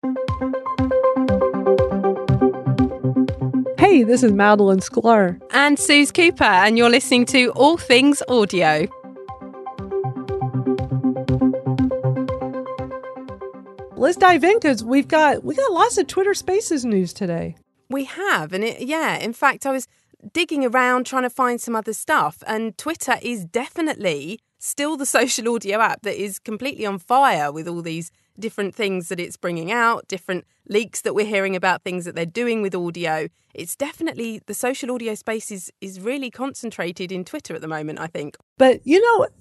Hey, this is Madeline Sklar. And Suze Cooper, and you're listening to All Things Audio. Let's dive in because we got lots of Twitter Spaces news today. We have, and in fact, I was digging around trying to find some other stuff, and Twitter is definitely still the social audio app that is completely on fire with all these different things that it's bringing out, different leaks that we're hearing about things that they're doing with audio. It's definitely, the social audio space is really concentrated in Twitter at the moment, I think. But,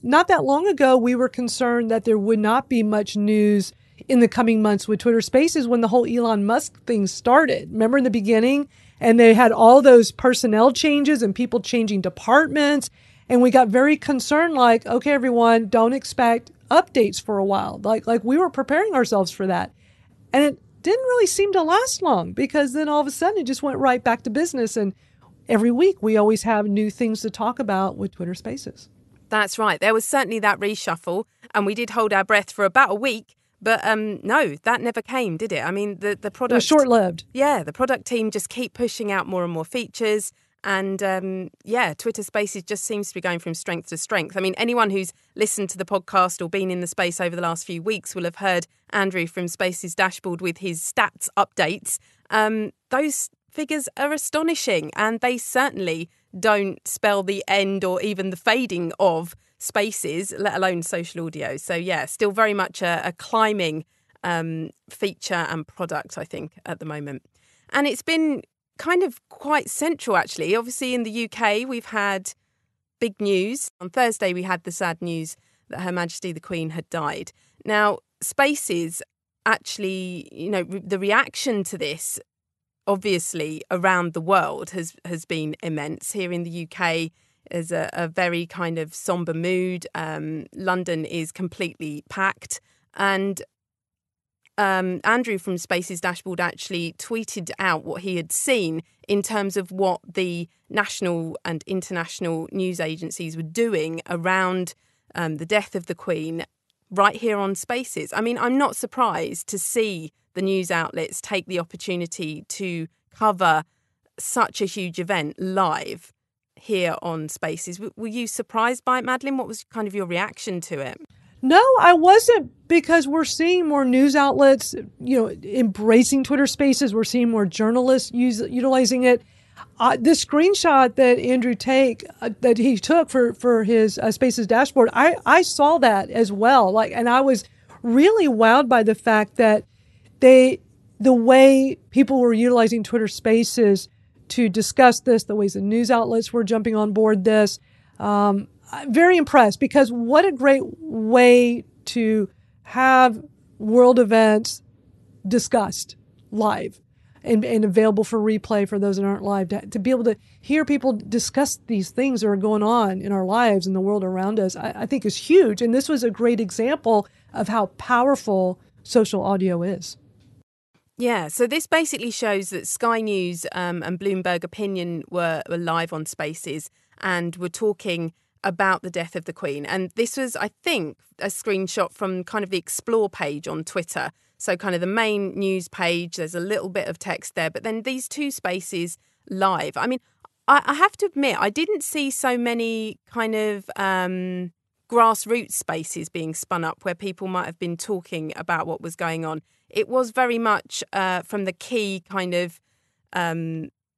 not that long ago, we were concerned that there would not be much news in the coming months with Twitter Spaces when the whole Elon Musk thing started. Remember in the beginning? And they had all those personnel changes and people changing departments. And we got very concerned, like, okay, everyone, don't expect updates for a while. Like we were preparing ourselves for that. And it didn't really seem to last long because then all of a sudden it just went right back to business. And every week we always have new things to talk about with Twitter Spaces. That's right. There was certainly that reshuffle and we did hold our breath for about a week. But no, that never came, did it? I mean, the product... It was short-lived. Yeah, the product team just keep pushing out more and more features. And Twitter Spaces just seems to be going from strength to strength. I mean, anyone who's listened to the podcast or been in the space over the last few weeks will have heard Andrew from Spaces Dashboard with his stats updates. Those figures are astonishing, and they certainly don't spell the end or even the fading of Spaces, let alone social audio. So, still very much a climbing feature and product, I think, at the moment. And it's been kind of quite central, actually. Obviously, in the UK, we've had big news. On Thursday, we had the sad news that Her Majesty the Queen had died. Now, Spaces, actually, the reaction to this, obviously, around the world has been immense. Here in the UK, there's a very kind of somber mood. London is completely packed. And Andrew from Spaces Dashboard actually tweeted out what he had seen in terms of what the national and international news agencies were doing around the death of the Queen right here on Spaces. I mean, I'm not surprised to see the news outlets take the opportunity to cover such a huge event live here on Spaces. Were you surprised by it, Madeline? What was kind of your reaction to it? No, I wasn't, because we're seeing more news outlets, embracing Twitter Spaces. We're seeing more journalists utilizing it. The screenshot that Andrew that he took for his Spaces dashboard, I saw that as well. And I was really wowed by the fact that the way people were utilizing Twitter Spaces to discuss this, the ways the news outlets were jumping on board this. I'm very impressed, because what a great way to have world events discussed live and available for replay for those that aren't live, to be able to hear people discuss these things that are going on in our lives and the world around us, I think is huge. And this was a great example of how powerful social audio is. Yeah, so this basically shows that Sky News and Bloomberg Opinion were live on Spaces and were talking about the death of the Queen. And this was, I think, a screenshot from kind of the Explore page on Twitter. So kind of the main news page, there's a little bit of text there, but then these two Spaces live. I mean, I have to admit, I didn't see so many kind of grassroots spaces being spun up where people might have been talking about what was going on. It was very much from the key kind of,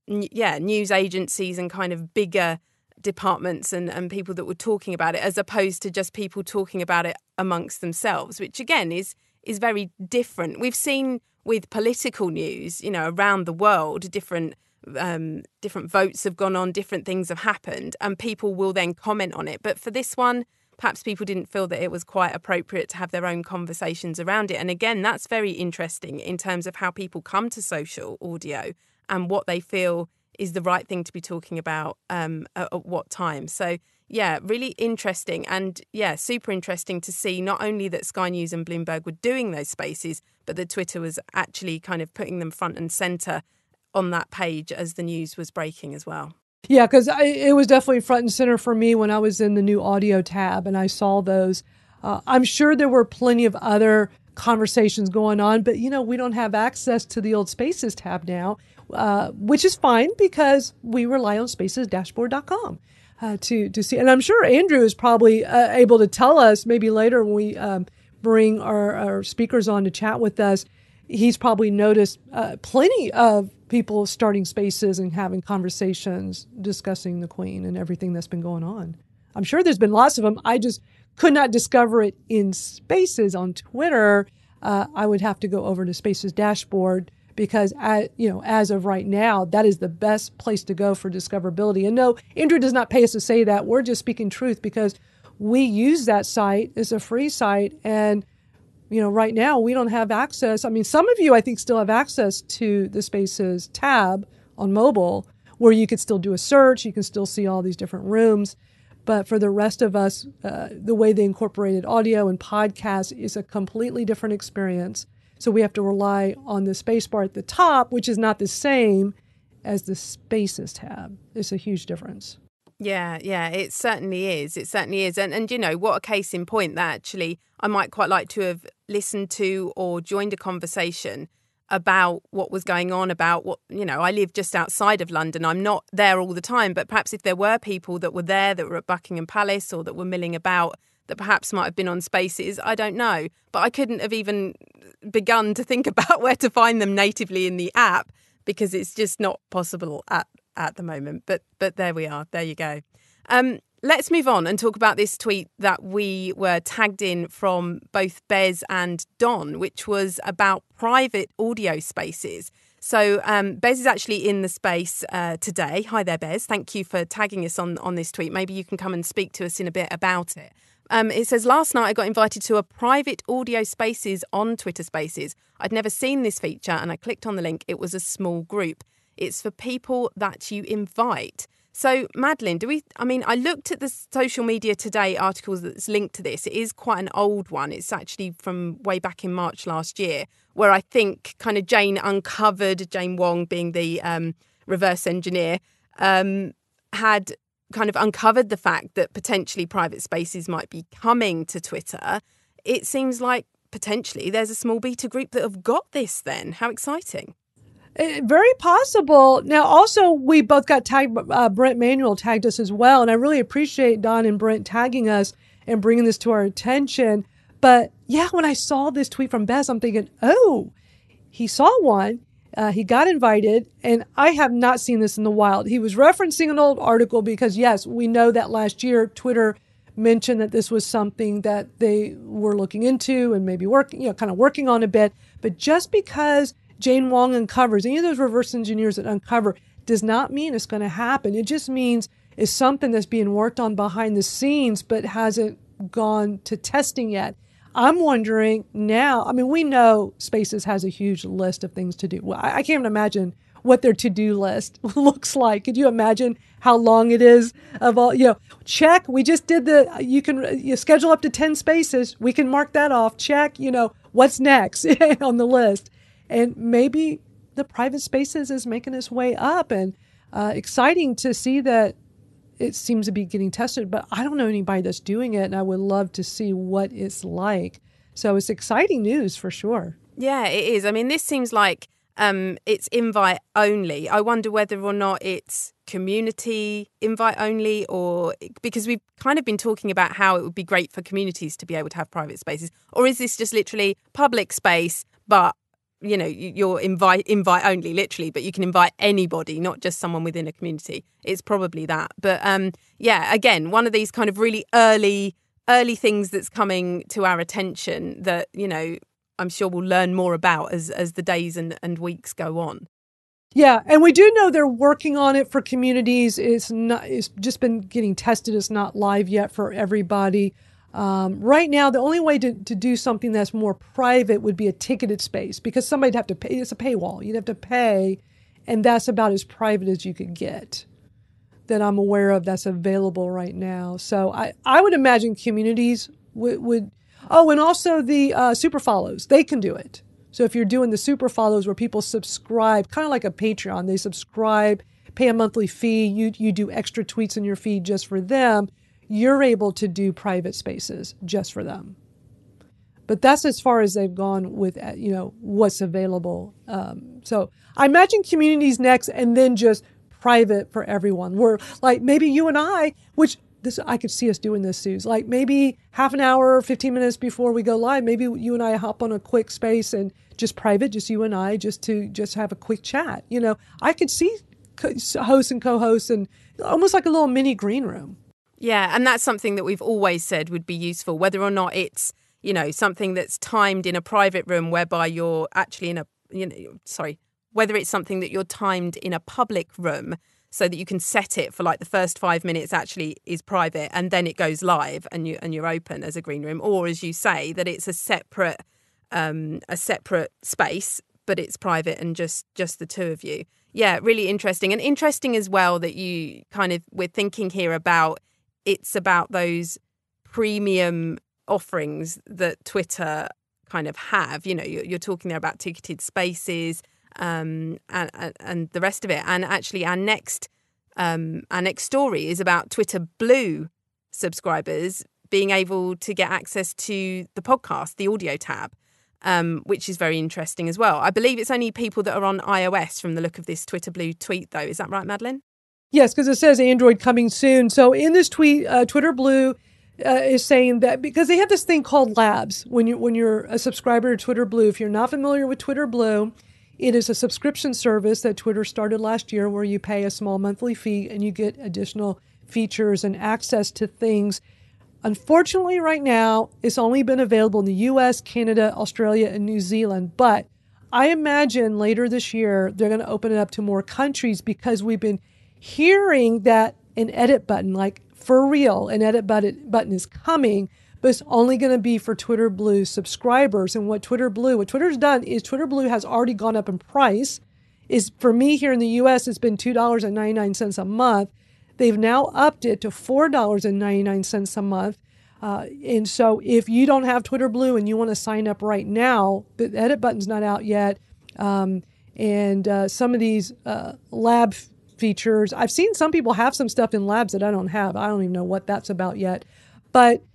news agencies and kind of bigger departments and people that were talking about it, as opposed to just people talking about it amongst themselves, which again is very different. We've seen with political news, around the world, different votes have gone on, different things have happened, and people will then comment on it. But for this one, perhaps people didn't feel that it was quite appropriate to have their own conversations around it. And again, that's very interesting in terms of how people come to social audio and what they feel is the right thing to be talking about at what time. So, yeah, really interesting. And, super interesting to see not only that Sky News and Bloomberg were doing those spaces, but that Twitter was actually kind of putting them front and centre on that page as the news was breaking as well. Yeah, because it was definitely front and center for me when I was in the new audio tab and I saw those. I'm sure there were plenty of other conversations going on. But, we don't have access to the old Spaces tab now, which is fine because we rely on spacesdashboard.com to see. And I'm sure Andrew is probably able to tell us maybe later when we bring our speakers on to chat with us. He's probably noticed plenty of people starting spaces and having conversations discussing the Queen and everything that's been going on. I'm sure there's been lots of them. I just could not discover it in Spaces on Twitter. I would have to go over to Spaces dashboard because, as of right now, that is the best place to go for discoverability. And no, Andrew does not pay us to say that. We're just speaking truth because we use that site. It's a free site. And right now we don't have access. I mean, some of you, I think, still have access to the Spaces tab on mobile where you could still do a search. You can still see all these different rooms. But for the rest of us, the way they incorporated audio and podcasts is a completely different experience. So we have to rely on the space bar at the top, which is not the same as the Spaces tab. It's a huge difference. Yeah, it certainly is. It certainly is. And what a case in point that actually I might quite like to have listened to or joined a conversation about what was going on, about what, I live just outside of London. I'm not there all the time, but perhaps if there were people that were there, that were at Buckingham Palace or that were milling about, that perhaps might have been on Spaces, I don't know. But I couldn't have even begun to think about where to find them natively in the app because it's just not possible at the moment. But there we are. There you go. Let's move on and talk about this tweet that we were tagged in from both Bez and Don, which was about private audio spaces. So Bez is actually in the space today. Hi there, Bez. Thank you for tagging us on this tweet. Maybe you can come and speak to us in a bit about it. It says, last night I got invited to a private audio spaces on Twitter Spaces. I'd never seen this feature and I clicked on the link. It was a small group. It's for people that you invite. So, Madeline, I looked at the Social Media Today articles that's linked to this. It is quite an old one. It's actually from way back in March last year, where I think kind of Jane Wong being the reverse engineer, had kind of uncovered the fact that potentially private spaces might be coming to Twitter. It seems like potentially there's a small beta group that have got this then. How exciting. Very possible. Now, also, we both got tagged. Brent Manuel tagged us as well. And I really appreciate Don and Brent tagging us and bringing this to our attention. But yeah, when I saw this tweet from Bez, I'm thinking, oh, he saw one. He got invited. And I have not seen this in the wild. He was referencing an old article because, yes, we know that last year Twitter mentioned that this was something that they were looking into and maybe working on a bit. But just because Jane Wong uncovers, any of those reverse engineers that uncover, does not mean it's going to happen. It just means it's something that's being worked on behind the scenes, but hasn't gone to testing yet. I'm wondering now, we know Spaces has a huge list of things to do. Well, I can't even imagine what their to-do list looks like. Could you imagine how long it is of all, check, we just did you can schedule up to 10 spaces. We can mark that off. Check, what's next on the list. And maybe the private spaces is making its way up, and exciting to see that it seems to be getting tested, but I don't know anybody that's doing it, and I would love to see what it's like. So it's exciting news for sure. Yeah, it is. This seems like it's invite only. I wonder whether or not it's community invite only, or because we've kind of been talking about how it would be great for communities to be able to have private spaces, or is this just literally public space, but you're invite only, literally, but you can invite anybody, not just someone within a community. It's probably that. But again, one of these kind of really early things that's coming to our attention that, I'm sure we'll learn more about as the days and weeks go on. Yeah, and we do know they're working on it for communities. It's just been getting tested. It's not live yet for everybody. Right now, the only way to do something that's more private would be a ticketed space, because somebody'd have to pay. It's a paywall. You'd have to pay, and that's about as private as you could get that I'm aware of that's available right now. So I would imagine communities would. Oh, and also the super follows, they can do it. So if you're doing the super follows where people subscribe, kind of like a Patreon, they subscribe, pay a monthly fee, you do extra tweets in your feed just for them, you're able to do private spaces just for them. But that's as far as they've gone with, what's available. So I imagine communities next, and then just private for everyone. Where like maybe you and I, I could see us doing this, Suze. Like maybe half an hour, 15 minutes before we go live, maybe you and I hop on a quick space and just private, just you and I, just have a quick chat. I could see hosts and co-hosts and almost like a little mini green room. Yeah, and that's something that we've always said would be useful, whether or not it's, something that's timed in a private room whereby you're actually whether it's something that you're timed in a public room so that you can set it for like the first 5 minutes actually is private and then it goes live and you're open as a green room, or as you say, that it's a separate space, but it's private and just the two of you. Yeah, really interesting. And interesting as well that we're thinking here about, it's about those premium offerings that Twitter kind of have. You're talking there about ticketed spaces and the rest of it. And actually our next story is about Twitter Blue subscribers being able to get access to the podcast, the audio tab, which is very interesting as well. I believe it's only people that are on iOS from the look of this Twitter Blue tweet, though. Is that right, Madeline? Yes, because it says Android coming soon. So in this tweet, Twitter Blue is saying that because they have this thing called Labs. When you're a subscriber to Twitter Blue, if you're not familiar with Twitter Blue, it is a subscription service that Twitter started last year where you pay a small monthly fee and you get additional features and access to things. Unfortunately, right now, it's only been available in the U.S., Canada, Australia, and New Zealand. But I imagine later this year, they're going to open it up to more countries because we've been hearing that an edit button, like for real, an edit button is coming, but it's only going to be for Twitter Blue subscribers. And what Twitter's done is Twitter Blue has already gone up in price. For me here in the U.S., it's been $2.99 a month. They've now upped it to $4.99 a month. And so if you don't have Twitter Blue and you want to sign up right now, the edit button's not out yet. And some of these lab features, I've seen some people have some stuff in labs that I don't have. I don't even know what that's about yet. But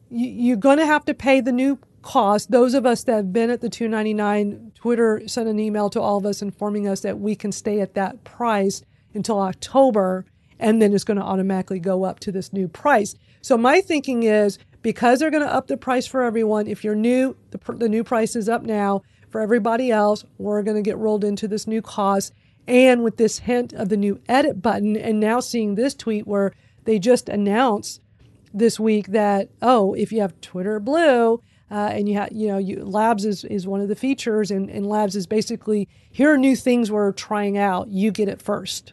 you're going to have to pay the new cost. Those of us that have been at the $2.99, Twitter sent an email to all of us informing us that we can stay at that price until October, and then it's going to automatically go up to this new price. So my thinking is, because they're going to up the price for everyone, if you're new, the new price is up now. For everybody else, we're going to get rolled into this new cost. And with this hint of the new edit button, and now seeing this tweet where they just announced this week that, if you have Twitter Blue, and you have, Labs is one of the features, and Labs is basically, here are new things we're trying out. You get it first.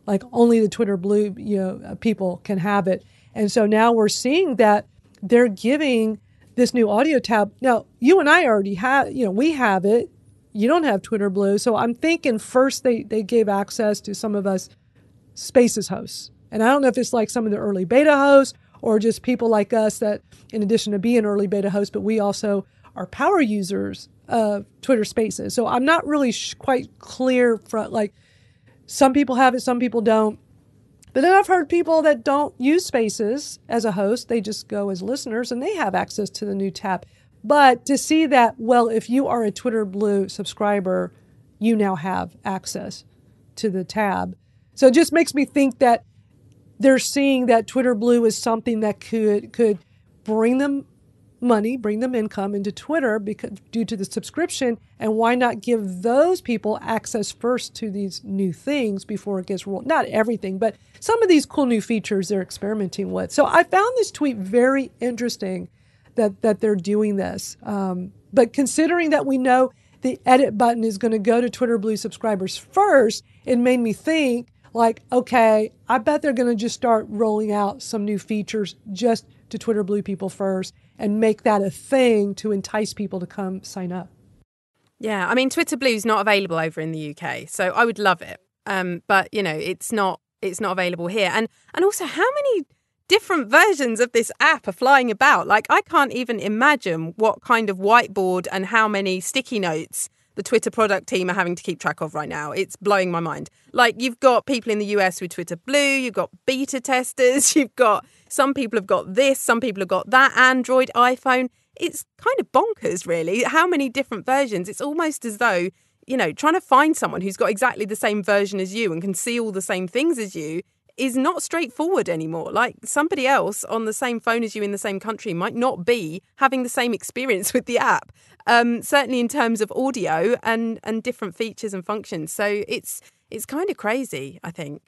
Like only the Twitter Blue, people can have it. And so now we're seeing that they're giving this new audio tab. Now, you and I already have, we have it. You don't have Twitter Blue. So I'm thinking first they gave access to some of us Spaces hosts. And I don't know if it's like some of the early beta hosts or just people like us that, in addition to being early beta hosts, but we also are power users of Twitter Spaces. So I'm not really quite clear from, like, some people have it, some people don't. But then I've heard people that don't use Spaces as a host. They just go as listeners and they have access to the new tab. But to see that, well, if you are a Twitter Blue subscriber, you now have access to the tab. So it just makes me think that they're seeing that Twitter Blue is something that could bring them money, bring them income into Twitter due to the subscription. And why not give those people access first to these new things before it gets rolled? Not everything, but some of these cool new features they're experimenting with. So I found this tweet very interesting that they're doing this. But considering that we know the edit button is going to go to Twitter Blue subscribers first, it made me think, like, okay, I bet they're going to just start rolling out some new features just to Twitter Blue people first and make that a thing to entice people to come sign up. Yeah, I mean, Twitter Blue is not available over in the UK, so I would love it. But, it's not available here. And also, how many different versions of this app are flying about? Like, I can't even imagine what kind of whiteboard and how many sticky notes the Twitter product team are having to keep track of right now. It's blowing my mind. Like, you've got people in the US with Twitter Blue, you've got beta testers, some people have got this, some people have got that, Android, iPhone. it's kind of bonkers, really, how many different versions. It's almost as though, trying to find someone who's got exactly the same version as you and can see all the same things as you is not straightforward anymore. Like, somebody else on the same phone as you in the same country might not be having the same experience with the app, certainly in terms of audio and different features and functions. So it's kind of crazy, I think.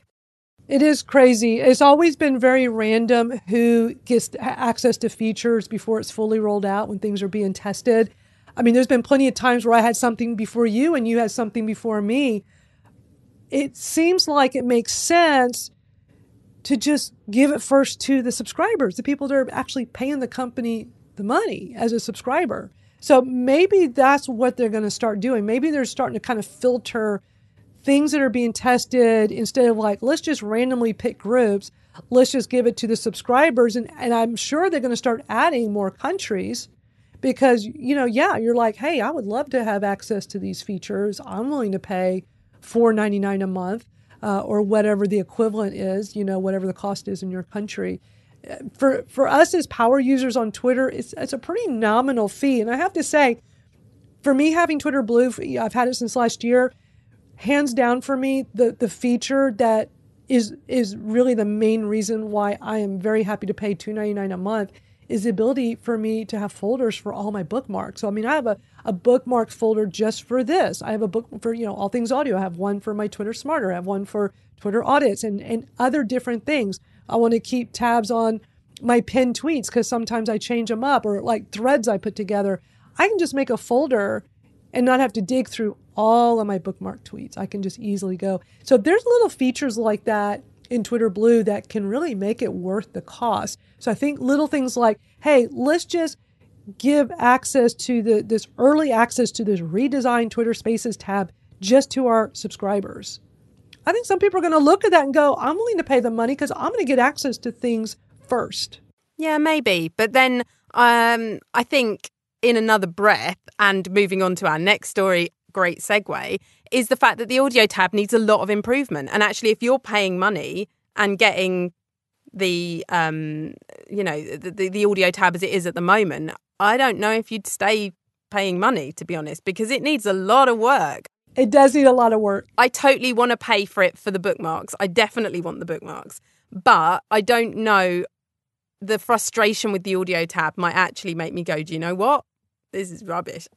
It is crazy. It's always been very random who gets access to features before it's fully rolled out when things are being tested. I mean, there's been plenty of times where I had something before you and you had something before me. It seems like it makes sense to just give it first to the subscribers, the people that are actually paying the company the money as a subscriber. So maybe that's what they're going to start doing. Maybe they're starting to kind of filter things that are being tested instead of like, let's just randomly pick groups. Let's just give it to the subscribers. And I'm sure they're going to start adding more countries because, you're like, hey, I would love to have access to these features. I'm willing to pay $4.99 a month. Or whatever the equivalent is, whatever the cost is in your country. For us as power users on Twitter, it's a pretty nominal fee. And I have to say, for me having Twitter Blue, I've had it since last year, hands down for me, the feature that is really the main reason why I am very happy to pay $2.99 a month is the ability for me to have folders for all my bookmarks. So, I mean, I have a bookmarks folder just for this. I have a book for, all things audio. I have one for my Twitter Smarter. I have one for Twitter audits and other different things. I want to keep tabs on my pinned tweets because sometimes I change them up or like threads I put together. I can just make a folder and not have to dig through all of my bookmark tweets. I can just easily go. So there's little features like that in Twitter Blue that can really make it worth the cost. So I think little things like, hey, let's just give access to this early access to this redesigned Twitter Spaces tab just to our subscribers. I think some people are going to look at that and go, I'm willing to pay the money because I'm going to get access to things first. Yeah, maybe. But then I think in another breath, and moving on to our next story, great segue, is the fact that the audio tab needs a lot of improvement. And actually, if you're paying money and getting the the audio tab as it is at the moment, I don't know if you'd stay paying money, to be honest, because it needs a lot of work. It does need a lot of work. I totally want to pay for it for the bookmarks. I definitely want the bookmarks. But I don't know, the frustration with the audio tab might actually make me go, do you know what? This is rubbish.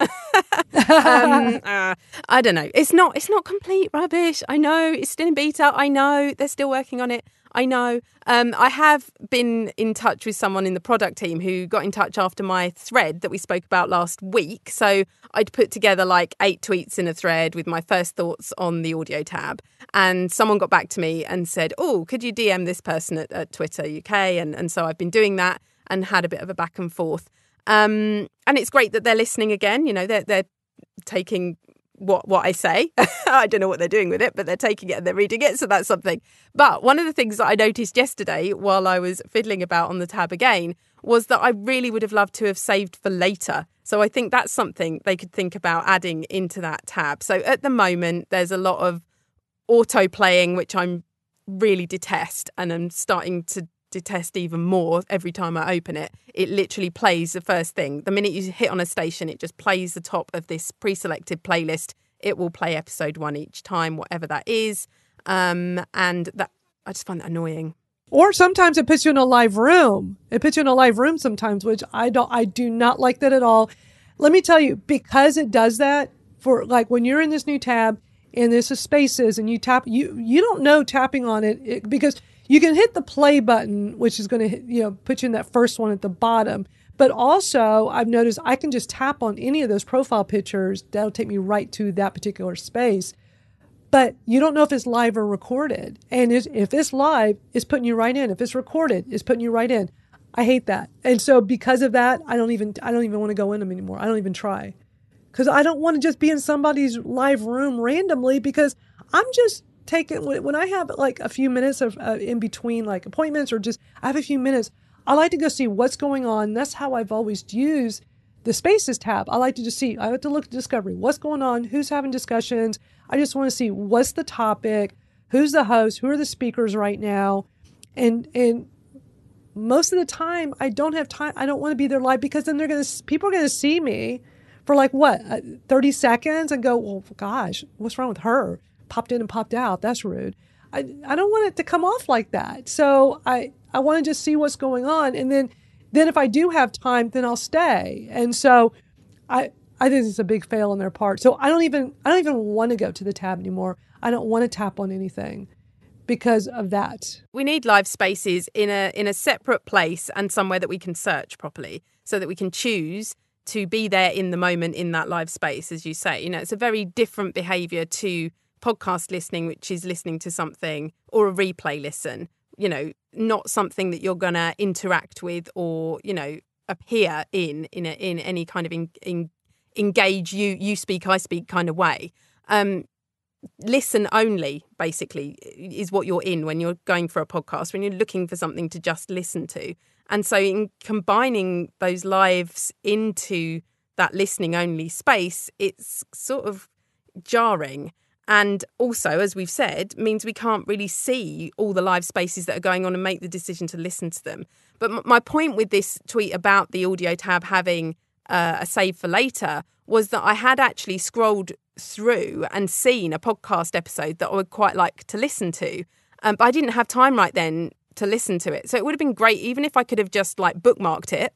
I don't know. It's not complete rubbish. I know it's still in beta. I know they're still working on it. I know. I have been in touch with someone in the product team who got in touch after my thread that we spoke about last week. So I'd put together like 8 tweets in a thread with my first thoughts on the audio tab. And someone got back to me and said, oh, could you DM this person at Twitter UK? And so I've been doing that and had a bit of a back and forth. And it's great that they're listening again. They're taking what I say. I don't know what they're doing with it, but they're taking it and they're reading it. So that's something. But one of the things that I noticed yesterday while I was fiddling about on the tab again was that I really would have loved to have saved for later. So I think that's something they could think about adding into that tab. So at the moment, there's a lot of auto playing, which I'm really detest. And I'm starting to detest even more every time I open it. It literally plays the first thing. The minute you hit on a station, it just plays the top of this pre-selected playlist. It will play episode 1 each time, whatever that is. And that, I just find that annoying. Or sometimes it puts you in a live room. It puts you in a live room sometimes, which I do not like that at all. Let me tell you, because it does that for like when you're in this new tab and this is Spaces and you tap, you don't know tapping on it because you can hit the play button, which is going to put you in that first one at the bottom. But also, I've noticed I can just tap on any of those profile pictures. That'll take me right to that particular space. But you don't know if it's live or recorded. And if it's live, it's putting you right in. If it's recorded, it's putting you right in. I hate that. And so because of that, I don't even want to go in them anymore. I don't even try. Because I don't want to just be in somebody's live room randomly because I'm just when I have like a few minutes of in between like appointments or just I have a few minutes, I like to go see what's going on. That's how I've always used the Spaces tab. I like to just see, I have to look at discovery. What's going on? Who's having discussions? I just want to see what's the topic, who's the host, who are the speakers right now. And most of the time I don't have time. I don't want to be there live because then people are going to see me for like 30 seconds and go, well, gosh, what's wrong with her? Popped in and popped out. That's rude. I don't want it to come off like that. So I want to just see what's going on. And then if I do have time, then I'll stay. And so I think it's a big fail on their part. So I don't even want to go to the tab anymore. I don't want to tap on anything because of that. We need live spaces in a separate place and somewhere that we can search properly so that we can choose to be there in the moment in that live space, as you say. It's a very different behaviour to podcast listening, which is listening to something, or a replay listen, not something that you're going to interact with or, appear in any kind of engage you speak, I speak kind of way. Listen only, basically, is what you're in when you're going for a podcast, when you're looking for something to just listen to. And so in combining those lives into that listening only space, it's sort of jarring. And also, as we've said, means we can't really see all the live spaces that are going on and make the decision to listen to them. But my point with this tweet about the audio tab having a save for later was that I had actually scrolled through and seen a podcast episode that I would quite like to listen to. But I didn't have time right then to listen to it. So it would have been great, even if I could have just bookmarked it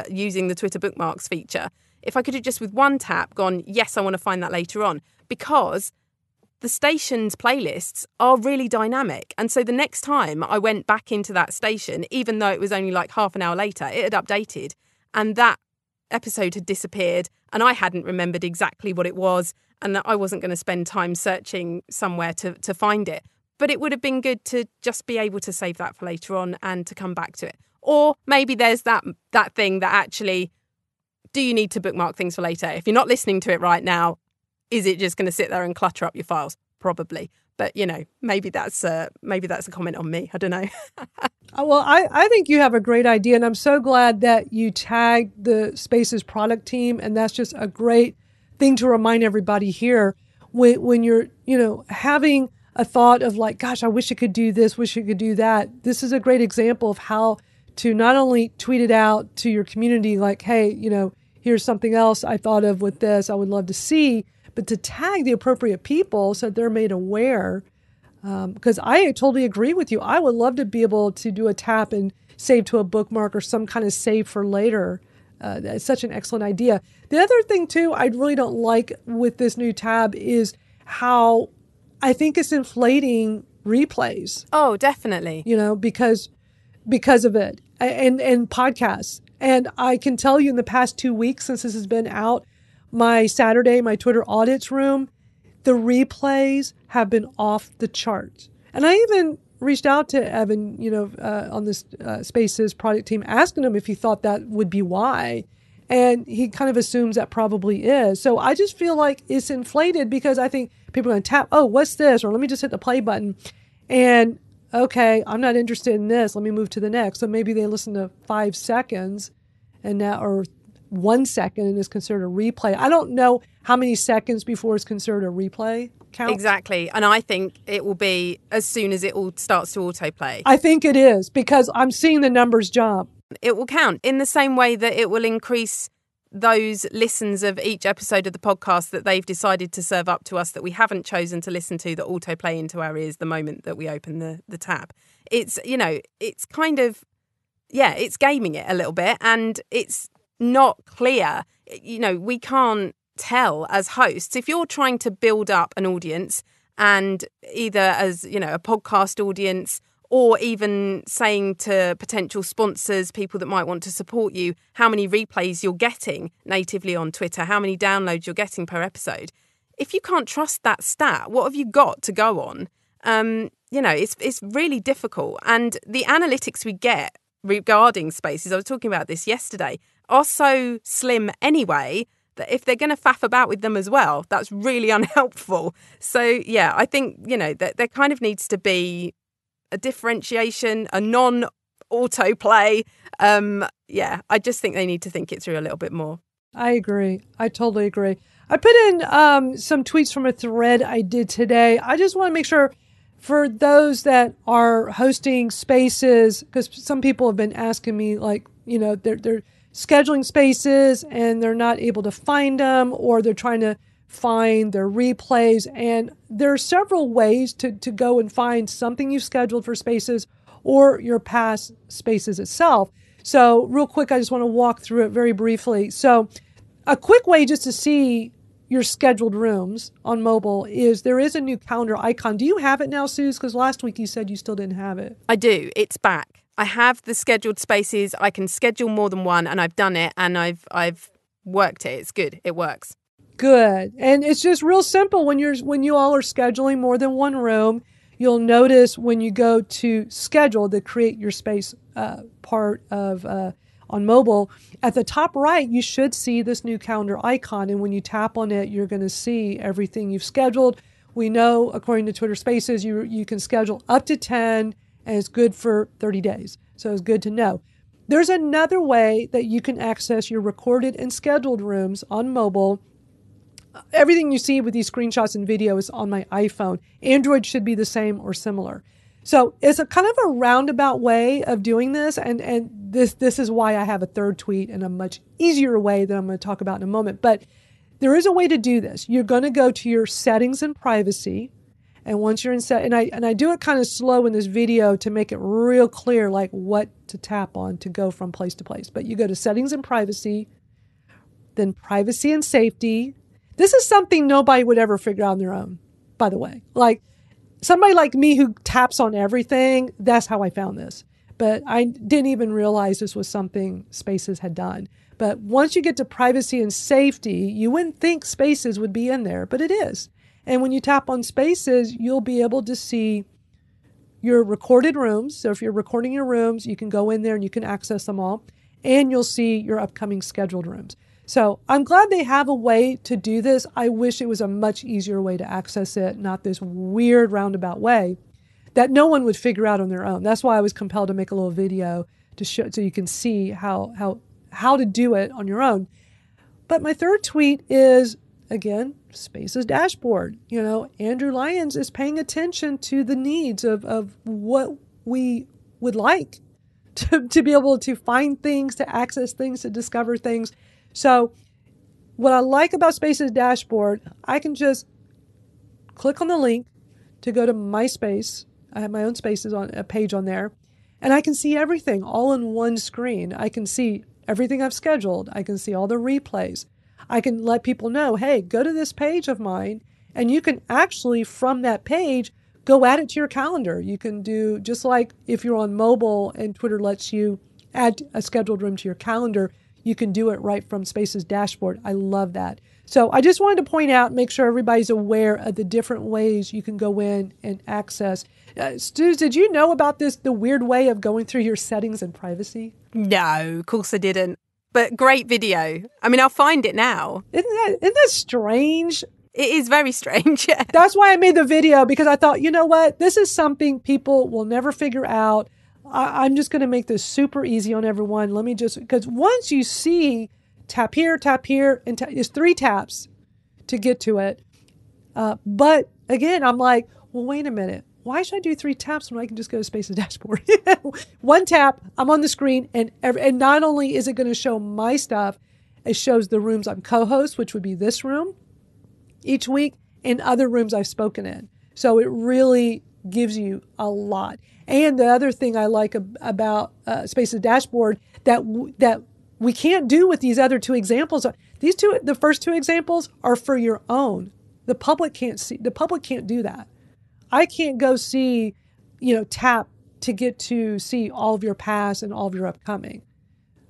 using the Twitter bookmarks feature. If I could have just with one tap gone, yes, I want to find that later on, because the station's playlists are really dynamic. And so the next time I went back into that station, even though it was only like half an hour later, it had updated and that episode had disappeared and I hadn't remembered exactly what it was and that I wasn't going to spend time searching somewhere to find it. But it would have been good to just be able to save that for later on and to come back to it. Or maybe there's that thing that actually, do you need to bookmark things for later? If you're not listening to it right now, is it just going to sit there and clutter up your files? Probably. But, maybe that's a comment on me. I don't know. Well, I think you have a great idea. And I'm so glad that you tagged the Spaces product team. And that's just a great thing to remind everybody here when you're, having a thought of like, gosh, I wish I could do this, wish I could do that. This is a great example of how to not only tweet it out to your community, like, hey, here's something else I thought of with this, I would love to see, but to tag the appropriate people so they're made aware. Because I totally agree with you. I would love to be able to do a tap and save to a bookmark or some kind of save for later. That's such an excellent idea. The other thing, too, I really don't like with this new tab is how I think it's inflating replays. Oh, definitely. Because of it and podcasts. And I can tell you in the past 2 weeks since this has been out, my Twitter audits room, the replays have been off the charts. And I even reached out to Evan, on this Spaces product team, asking him if he thought that would be why. And he kind of assumes that probably is. So I just feel like it's inflated because I think people are going to tap, oh, what's this? Or let me just hit the play button. And okay, I'm not interested in this. Let me move to the next. So maybe they listen to 5 seconds and now, or 1 second and is considered a replay. I don't know how many seconds before it's considered a replay count. Exactly. And I think it will be as soon as it all starts to autoplay. I think it is because I'm seeing the numbers jump. It will count in the same way that it will increase those listens of each episode of the podcast that they've decided to serve up to us that we haven't chosen to listen to, that autoplay into our ears the moment that we open the tab. It's, it's kind of, it's gaming it a little bit and it's not clear. We can't tell as hosts if you're trying to build up an audience and either as, a podcast audience or even saying to potential sponsors, people that might want to support you, how many replays you're getting natively on Twitter, how many downloads you're getting per episode. If you can't trust that stat, what have you got to go on? It's really difficult. And the analytics we get regarding Spaces, I was talking about this yesterday, are so slim anyway that if they're going to faff about with them as well, that's really unhelpful. So, I think, that there kind of needs to be a differentiation, a non-autoplay. I just think they need to think it through a little bit more. I agree. I totally agree. I put in some tweets from a thread I did today. I just want to make sure for those that are hosting spaces, because some people have been asking me, like, they're scheduling spaces and they're not able to find them, or they're trying to find their replays. And there are several ways to go and find something you've scheduled for spaces or your past spaces itself. So real quick, I just want to walk through it very briefly. So a quick way just to see your scheduled rooms on mobile is there is a new calendar icon. Do you have it now, Suze? Because last week you said you still didn't have it. I do. It's back. I have the scheduled spaces. I can schedule more than one, and I've done it, and I've worked it. It's good. It works. Good. And it's just real simple. When you all are scheduling more than one room, you'll notice when you go to schedule, the create your space part of on mobile, at the top right, you should see this new calendar icon. And when you tap on it, you're going to see everything you've scheduled. We know, according to Twitter Spaces, you can schedule up to 10, and it's good for 30 days. So it's good to know. There's another way that you can access your recorded and scheduled rooms on mobile. Everything you see with these screenshots and video is on my iPhone. Android should be the same or similar. So it's a kind of a roundabout way of doing this. And this is why I have a third tweet and a much easier way that I'm going to talk about in a moment. But there is a way to do this. You're going to go to your settings and privacy. And once you're in and I do it kind of slow in this video to make it real clear, like what to tap on to go from place to place. But you go to settings and privacy, then privacy and safety. This is something nobody would ever figure out on their own, by the way. Like somebody like me who taps on everything, that's how I found this. But I didn't even realize this was something Spaces had done. But once you get to privacy and safety, you wouldn't think Spaces would be in there, but it is. And when you tap on Spaces, you'll be able to see your recorded rooms. So if you're recording your rooms, you can go in there and you can access them all. And you'll see your upcoming scheduled rooms. So I'm glad they have a way to do this. I wish it was a much easier way to access it, not this weird roundabout way that no one would figure out on their own. That's why I was compelled to make a little video to show, so you can see how to do it on your own. But my third tweet is, again, Spaces dashboard. Andrew Lyons is paying attention to the needs of what we would like to be able to find things, to access things, to discover things. So what I like about Spaces dashboard, I can just click on the link to go to my space. I have my own Spaces on a page on there, and I can see everything all in one screen. I can see everything I've scheduled. I can see all the replays. I can let people know, hey, go to this page of mine, and you can actually, from that page, go add it to your calendar. You can do, just like if you're on mobile and Twitter lets you add a scheduled room to your calendar, you can do it right from Spaces dashboard. I love that. So I just wanted to point out, make sure everybody's aware of the different ways you can go in and access. Stu, did you know about this, the weird way of going through your settings and privacy? No, of course I didn't. But great video. I mean, I'll find it now. Isn't that strange? It is very strange. Yeah. That's why I made the video, because I thought, you know what? This is something people will never figure out. I'm just going to make this super easy on everyone. Let me because once you see tap here, and it's 3 taps to get to it. But again, I'm like, well, wait a minute. Why should I do 3 taps when I can just go to Spaces dashboard? 1 tap, I'm on the screen, and not only is it going to show my stuff, it shows the rooms I'm co-host, which would be this room each week, and other rooms I've spoken in. So it really gives you a lot. And the other thing I like about Spaces dashboard that we can't do with these other 2 examples, the first 2 examples are for your own. The public can't do that. I can't go see, tap to get to see all of your past and all of your upcoming.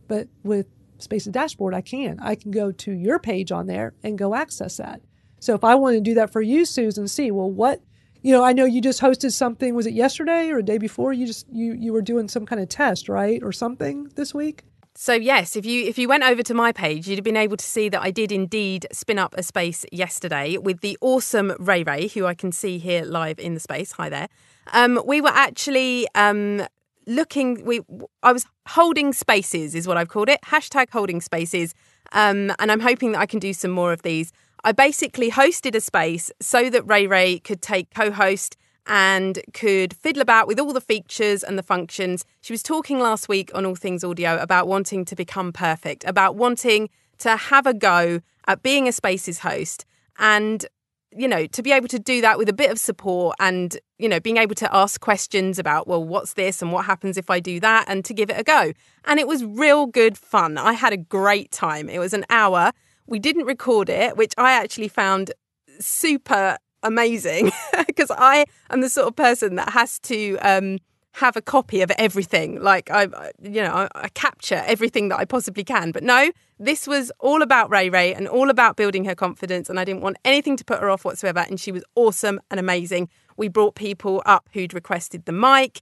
But with Spaces dashboard, I can. I can go to your page on there and go access that. So if I want to do that for you, Susan, see, well, what, I know you just hosted something. Was it yesterday or the day before? You were doing some kind of test, right? Or something this week? So yes, if you went over to my page, you'd have been able to see that I did indeed spin up a space yesterday with the awesome Ray, who I can see here live in the space. Hi there. We were actually I was holding spaces is what I've called it. #holding spaces. And I'm hoping that I can do some more of these. I basically hosted a space so that Ray could take co-host and could fiddle about with all the features and the functions. She was talking last week on All Things Audio about wanting to become perfect, about wanting to have a go at being a Spaces host and, to be able to do that with a bit of support and, being able to ask questions about, well, what's this and what happens if I do that, and to give it a go. And it was real good fun. I had a great time. It was an hour. We didn't record it, which I actually found super amazing because I am the sort of person that has to have a copy of everything. Like I capture everything that I possibly can. But no, this was all about Ray Ray and all about building her confidence. And I didn't want anything to put her off whatsoever. And she was awesome and amazing. We brought people up who'd requested the mic.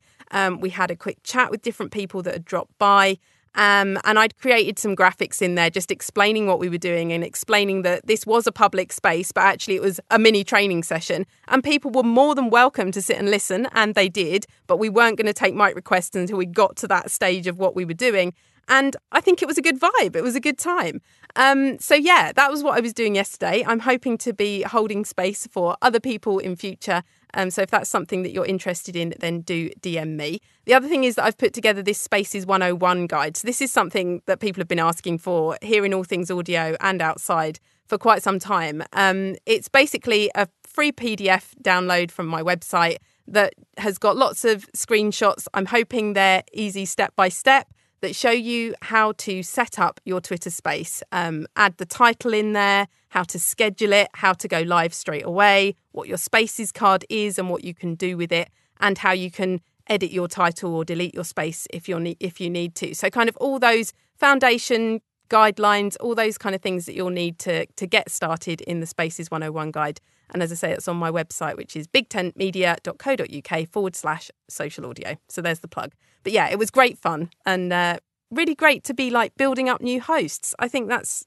We had a quick chat with different people that had dropped by. And I'd created some graphics in there just explaining what we were doing and explaining that this was a public space, but actually it was a mini training session. And people were more than welcome to sit and listen, and they did. But we weren't going to take mic requests until we got to that stage of what we were doing. And I think it was a good vibe. It was a good time. That was what I was doing yesterday. I'm hoping to be holding space for other people in future. So if that's something that you're interested in, then do DM me. The other thing is that I've put together this Spaces 101 guide. So this is something that people have been asking for here in All Things Audio and outside for quite some time. It's basically a free PDF download from my website that has got lots of screenshots. I'm hoping they're easy step by step that show you how to set up your Twitter space, add the title in there, how to schedule it, how to go live straight away, what your Spaces card is and what you can do with it, and how you can edit your title or delete your space if you need to. So kind of all those foundation guidelines, all those kind of things that you'll need to get started in the Spaces 101 guide. And as I say, it's on my website, which is bigtentmedia.co.uk/social audio. So there's the plug. But yeah, it was great fun and really great to be like building up new hosts. I think that's,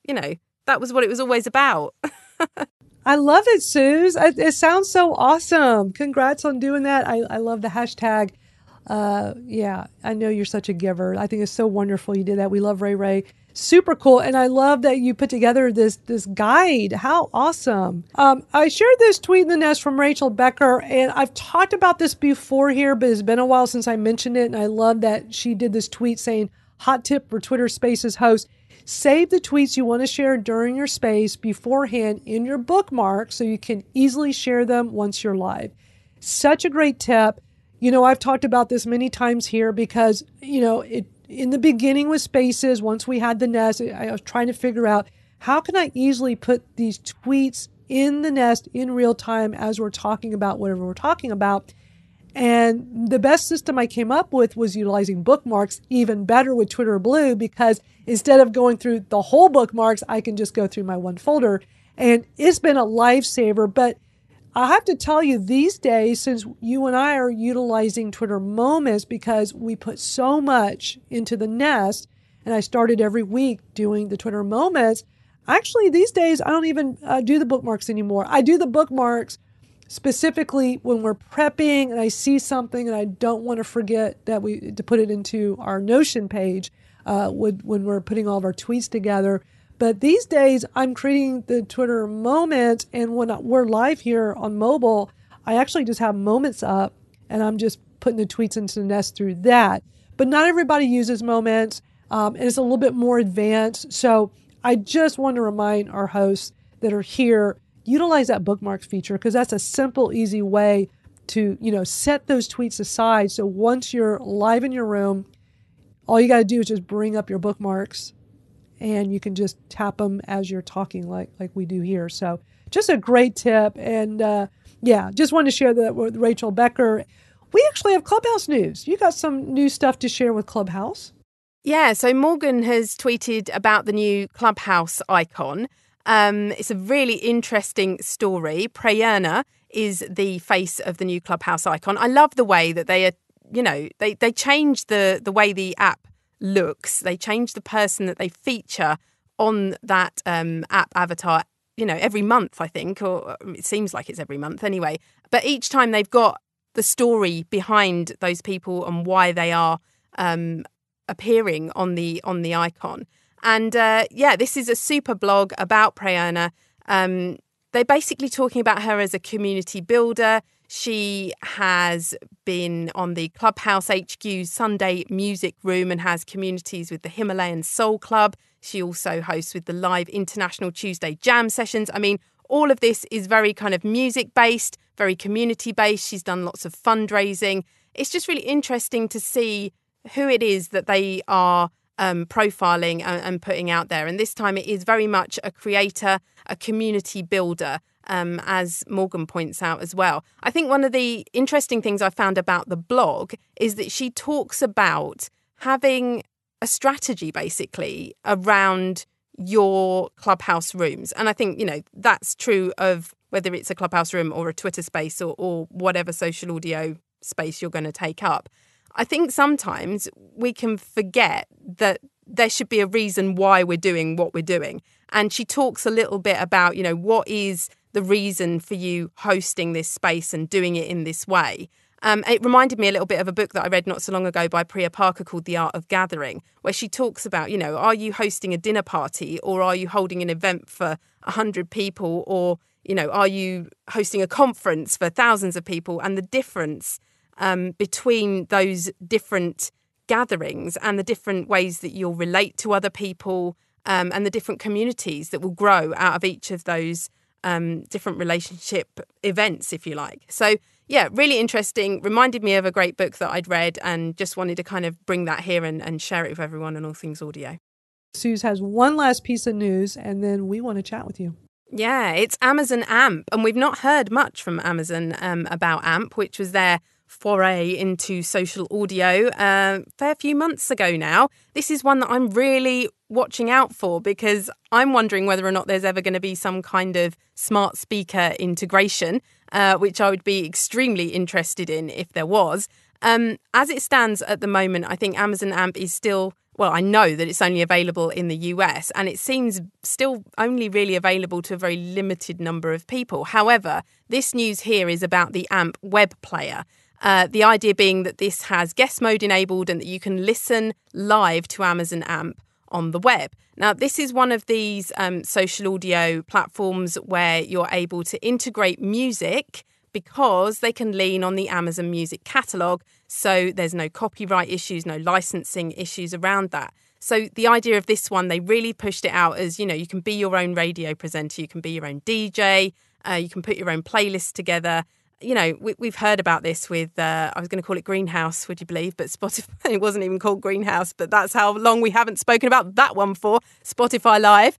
that was what it was always about. I love it, Suze. It sounds so awesome. Congrats on doing that. I love the hashtag. I know you're such a giver. I think it's so wonderful you did that. We love Ray Ray. Super cool. And I love that you put together this guide. How awesome. I shared this tweet in the nest from Rachel Becker, and I've talked about this before here, but it's been a while since I mentioned it. And I love that she did this tweet saying, hot tip for Twitter Spaces host, save the tweets you want to share during your space beforehand in your bookmarks so you can easily share them once you're live. Such a great tip. I've talked about this many times here because, in the beginning with Spaces, once we had the nest, I was trying to figure out how can I easily put these tweets in the nest in real time as we're talking about whatever we're talking about. And the best system I came up with was utilizing bookmarks, even better with Twitter Blue, because instead of going through the whole bookmarks, I can just go through my one folder. And it's been a lifesaver. But I have to tell you, these days, since you and I are utilizing Twitter Moments because we put so much into the nest, and I started every week doing the Twitter Moments, actually these days I don't even do the bookmarks anymore. I do the bookmarks specifically when we're prepping and I see something and I don't want to forget that to put it into our Notion page when we're putting all of our tweets together. But these days, I'm creating the Twitter Moments, and when we're live here on mobile, I actually just have Moments up, and I'm just putting the tweets into the nest through that. But not everybody uses Moments, and it's a little bit more advanced. So I just want to remind our hosts that are here, utilize that bookmarks feature, because that's a simple, easy way to, set those tweets aside. So once you're live in your room, all you got to do is just bring up your bookmarks, and you can just tap them as you're talking like we do here. So just a great tip. And just wanted to share that with Rachel Becker. We actually have Clubhouse news. You got some new stuff to share with Clubhouse. Yeah, so Morgan has tweeted about the new Clubhouse icon. It's a really interesting story. Paryerna is the face of the new Clubhouse icon. I love the way that they are, they changed the way the app looks. They change the person that they feature on that app avatar, every month, I think, or it seems like it's every month anyway. But each time they've got the story behind those people and why they are appearing on the icon. And this is a super blog about Paryerna. they're basically talking about her as a community builder. She has been on the Clubhouse HQ Sunday Music Room and has communities with the Himalayan Soul Club. She also hosts with the live International Tuesday Jam sessions. I mean, all of this is very kind of music-based, very community-based. She's done lots of fundraising. It's just really interesting to see who it is that they are profiling and putting out there. And this time it is very much a creator, a community builder, as Morgan points out as well. I think one of the interesting things I found about the blog is that she talks about having a strategy, basically, around your Clubhouse rooms. And I think, that's true of whether it's a Clubhouse room or a Twitter space or whatever social audio space you're going to take up. I think sometimes we can forget that there should be a reason why we're doing what we're doing. And she talks a little bit about, what is the reason for you hosting this space and doing it in this way. It reminded me a little bit of a book that I read not so long ago by Paryerna called The Art of Gathering, where she talks about, are you hosting a dinner party or are you holding an event for 100 people or, are you hosting a conference for thousands of people? And the difference between those different gatherings and the different ways that you'll relate to other people and the different communities that will grow out of each of those different relationship events, if you like. So, yeah, really interesting. Reminded me of a great book that I'd read and just wanted to kind of bring that here and share it with everyone on All Things Audio. Suze has one last piece of news, and then we want to chat with you. Yeah, it's Amazon AMP. And we've not heard much from Amazon about AMP, which was their foray into social audio a fair few months ago now. This is one that I'm really watching out for because I'm wondering whether or not there's ever going to be some kind of smart speaker integration, which I would be extremely interested in if there was. As it stands at the moment, I think Amazon AMP is still, well, I know that it's only available in the US and it seems still only really available to a very limited number of people. However, this news here is about the AMP web player. The idea being that this has guest mode enabled and that you can listen live to Amazon AMP on the web. Now, this is one of these social audio platforms where you're able to integrate music because they can lean on the Amazon Music catalogue. So there's no copyright issues, no licensing issues around that. So the idea of this one, they really pushed it out as, you can be your own radio presenter, you can be your own DJ, you can put your own playlist together. We've heard about this with, I was going to call it Greenhouse, would you believe? But Spotify, it wasn't even called Greenhouse, but that's how long we haven't spoken about that one for, Spotify Live.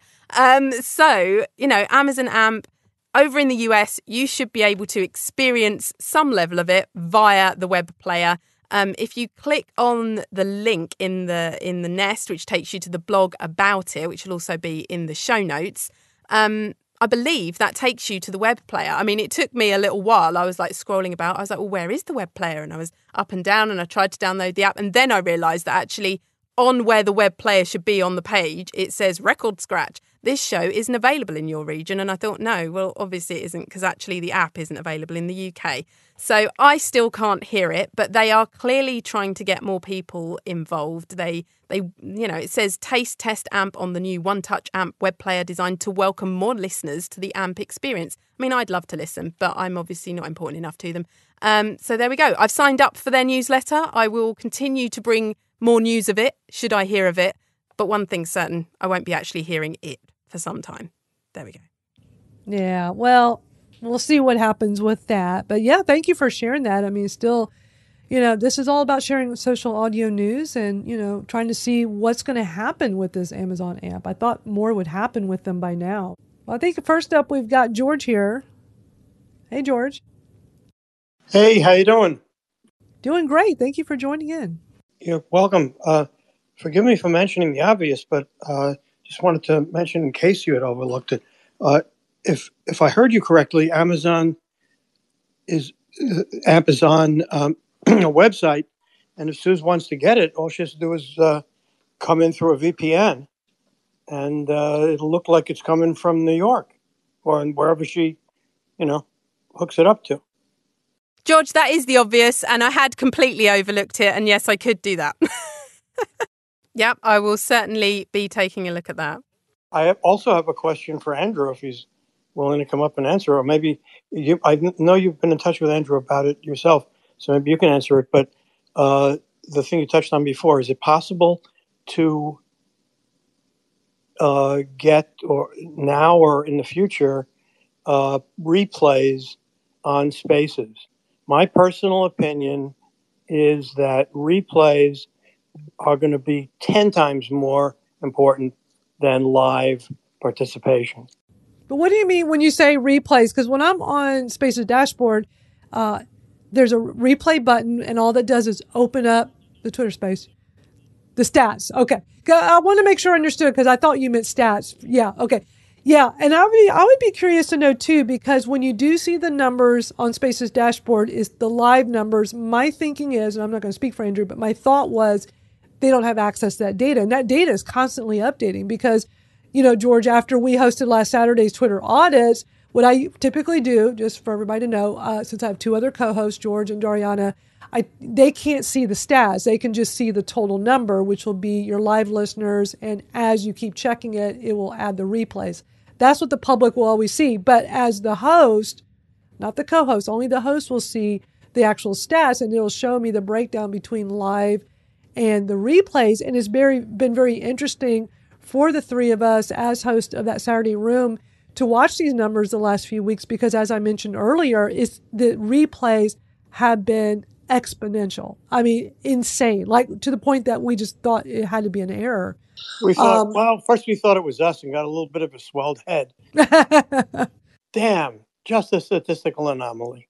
So, Amazon AMP, over in the US, you should be able to experience some level of it via the web player. If you click on the link in the Nest, which takes you to the blog about it, which will also be in the show notes, I believe that takes you to the web player. I mean, it took me a little while. I was like scrolling about. I was like, well, where is the web player? And I was up and down and I tried to download the app. And then I realised that actually on where the web player should be on the page, it says record scratch. This show isn't available in your region. And I thought, no, well, obviously it isn't because actually the app isn't available in the UK. So I still can't hear it, but they are clearly trying to get more people involved. They it says taste test AMP on the new One Touch AMP web player designed to welcome more listeners to the AMP experience. I mean, I'd love to listen, but I'm obviously not important enough to them. So there we go. I've signed up for their newsletter. I will continue to bring more news of it, should I hear of it. But one thing's certain, I won't be actually hearing it for some time. There we go. Yeah, well, we'll see what happens with that. But yeah, thank you for sharing that. I mean, still, this is all about sharing social audio news and, trying to see what's going to happen with this Amazon AMP. I thought more would happen with them by now. Well, I think first up, we've got George here. Hey, George. Hey, how you doing? Doing great. Thank you for joining in. You're welcome. Forgive me for mentioning the obvious, but just wanted to mention in case you had overlooked it. If I heard you correctly, Amazon app is on a website, and if Suze wants to get it, all she has to do is come in through a VPN, and it'll look like it's coming from New York or wherever she, hooks it up to. George, that is the obvious, and I had completely overlooked it, and yes, I could do that. Yep, I will certainly be taking a look at that. I also have a question for Andrew if he's willing to come up and answer, or maybe I know you've been in touch with Andrew about it yourself, so maybe you can answer it. But the thing you touched on before, is it possible to get, or now or in the future, replays on Spaces? My personal opinion is that replays are going to be 10 times more important than live participation. But what do you mean when you say replays? Because when I'm on Spaces dashboard, there's a replay button, and all that does is open up the Twitter Space. The stats. Okay. I want to make sure I understood, because I thought you meant stats. Yeah. Okay. Yeah. And I would be curious to know too, because when you do see the numbers on Spaces dashboard, is the live numbers. My thinking is, and I'm not going to speak for Andrew, but my thought was they don't have access to that data. And that data is constantly updating because, George, after we hosted last Saturday's Twitter audits, what I typically do, just for everybody to know, since I have two other co-hosts, George and Paryerna, they can't see the stats. They can just see the total number, which will be your live listeners. And as you keep checking it, it will add the replays. That's what the public will always see. But as the host, not the co-host, only the host will see the actual stats, and it'll show me the breakdown between live and the replays. And it's been very interesting for the three of us as host of that Saturday room to watch these numbers the last few weeks, because as I mentioned earlier, the replays have been exponential. I mean, insane, like to the point that we just thought it had to be an error. We thought, first we thought it was us and got a little bit of a swelled head. Damn, just a statistical anomaly.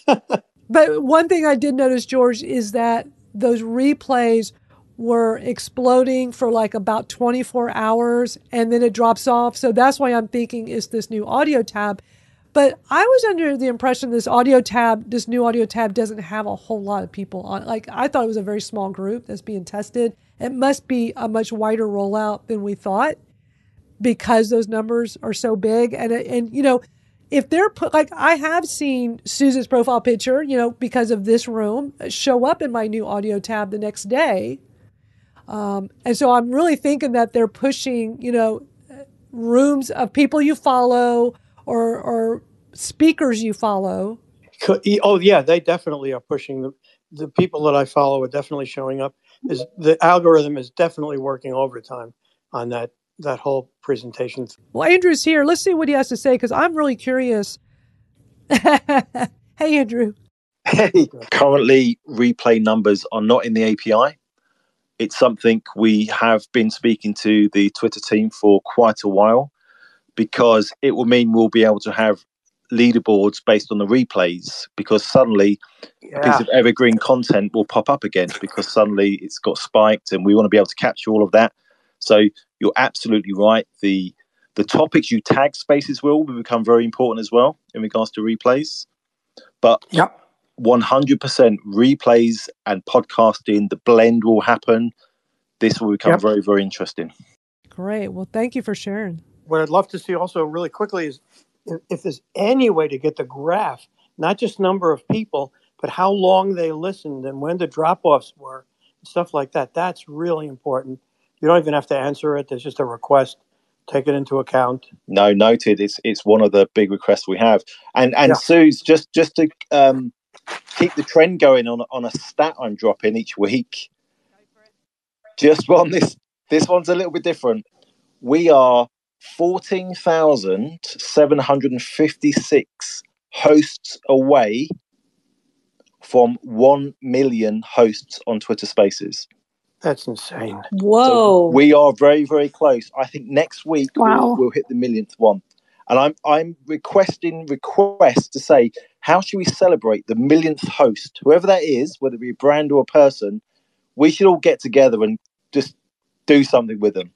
But one thing I did notice, George, is that those replays were exploding for like about 24 hours, and then it drops off. So that's why I'm thinking it's this new audio tab. But I was under the impression this new audio tab doesn't have a whole lot of people on it. Like, I thought it was a very small group that's being tested. It must be a much wider rollout than we thought, because those numbers are so big. And if they're like, I have seen Susan's profile picture, because of this room, show up in my new audio tab the next day. And so I'm really thinking that they're pushing, rooms of people you follow or speakers you follow. Oh yeah, they definitely are pushing the people that I follow are definitely showing up. The algorithm is definitely working overtime on that whole presentation. Well, Andrew's here. Let's see what he has to say, because I'm really curious. Hey, Andrew. Hey, currently replay numbers are not in the API. It's something we have been speaking to the Twitter team for quite a while, because it will mean we'll be able to have leaderboards based on the replays, because suddenly a piece of evergreen content will pop up again, because suddenly it's got spiked, and we want to be able to capture all of that. So you're absolutely right. The topics you tag Spaces will become very important as well in regards to replays. But 100% replays and podcasting, the blend will happen. This will become very, very interesting. Great. Well, thank you for sharing. What I'd love to see also really quickly is if there's any way to get the graph, not just number of people, but how long they listened and when the drop-offs were, and stuff like that. That's really important. You don't even have to answer it. There's just a request. Take it into account. No, noted. It's one of the big requests we have. And Suze, just to keep the trend going on a stat I'm dropping each week. Just on this one's a little bit different. We are 14,756 hosts away from 1 million hosts on Twitter Spaces. That's insane. Whoa. So we are very, very close. I think next week we'll hit the millionth one. And I'm requesting requests to say, how should we celebrate the millionth host? Whoever that is, whether it be a brand or a person, we should all get together and just do something with them.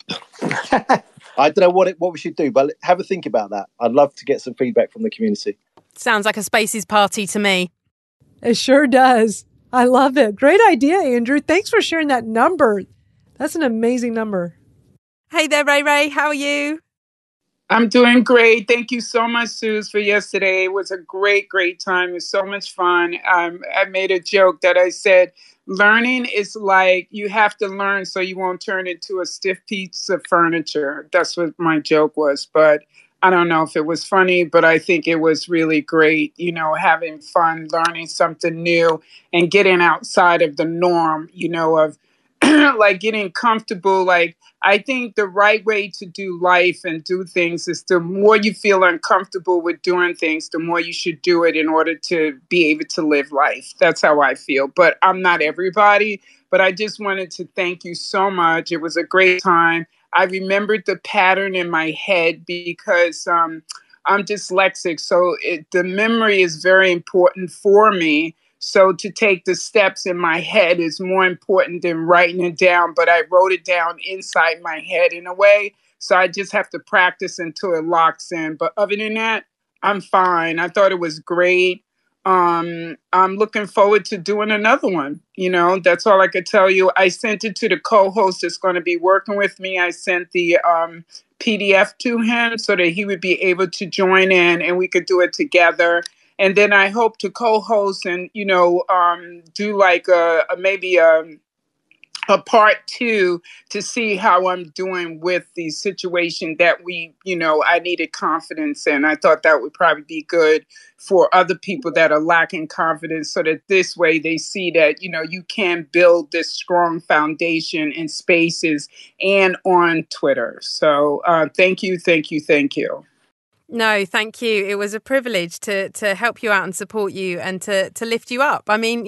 I don't know what we should do, but have a think about that. I'd love to get some feedback from the community. Sounds like a Spaces party to me. It sure does. I love it. Great idea, Andrew. Thanks for sharing that number. That's an amazing number. Hey there, Ray. How are you? I'm doing great. Thank you so much, Suze, for yesterday. It was a great, great time. It was so much fun. I made a joke that I said, learning is like you have to learn so you won't turn into a stiff piece of furniture. That's what my joke was. But I don't know if it was funny, but I think it was really great, having fun, learning something new and getting outside of the norm, of like getting comfortable. Like, I think the right way to do life and do things is the more you feel uncomfortable with doing things, the more you should do it in order to be able to live life. That's how I feel. But I'm not everybody. But I just wanted to thank you so much. It was a great time. I remembered the pattern in my head because I'm dyslexic. So the memory is very important for me. So to take the steps in my head is more important than writing it down. But I wrote it down inside my head in a way. So I just have to practice until it locks in. But other than that, I'm fine. I thought it was great. I'm looking forward to doing another one. That's all I could tell you. I sent it to the co-host that's going to be working with me. I sent the PDF to him so that he would be able to join in and we could do it together. And then I hope to co-host and, do like maybe a part 2 to see how I'm doing with the situation that I needed confidence in. I thought that would probably be good for other people that are lacking confidence so that this way they see that, you can build this strong foundation in spaces and on Twitter. So thank you. No, thank you. It was a privilege to help you out and support you and to lift you up. I mean,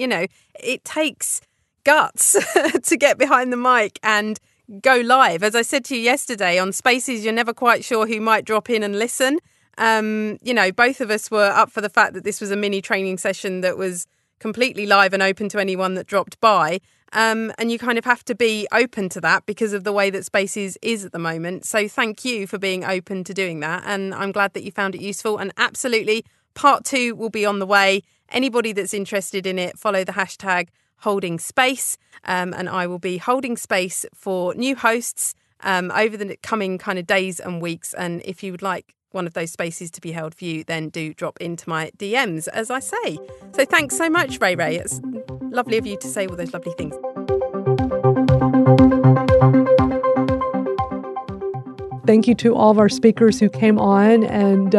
it takes guts to get behind the mic and go live. As I said to you yesterday, on Spaces, you're never quite sure who might drop in and listen. Both of us were up for the fact that this was a mini training session that was completely live and open to anyone that dropped by. And you kind of have to be open to that because of the way that Spaces is at the moment. So thank you for being open to doing that. And I'm glad that you found it useful. And absolutely, part 2 will be on the way. Anybody that's interested in it, follow the hashtag holding space. And I will be holding space for new hosts over the coming kind of days and weeks. And if you would like one of those spaces to be held for you, then do drop into my DMs, as I say. So thanks so much, Ray Ray. It's lovely of you to say all those lovely things. Thank you to all of our speakers who came on and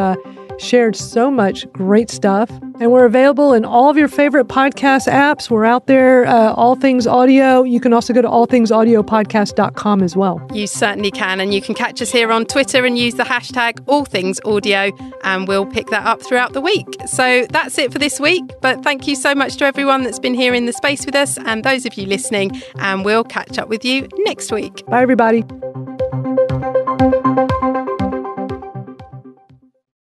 shared so much great stuff. And we're available in all of your favorite podcast apps. We're out there, All Things Audio. You can also go to allthingsaudiopodcast.com as well. You certainly can. And you can catch us here on Twitter and use the hashtag AllThingsAudio, and we'll pick that up throughout the week. So that's it for this week. But thank you so much to everyone that's been here in the space with us and those of you listening. And we'll catch up with you next week. Bye, everybody.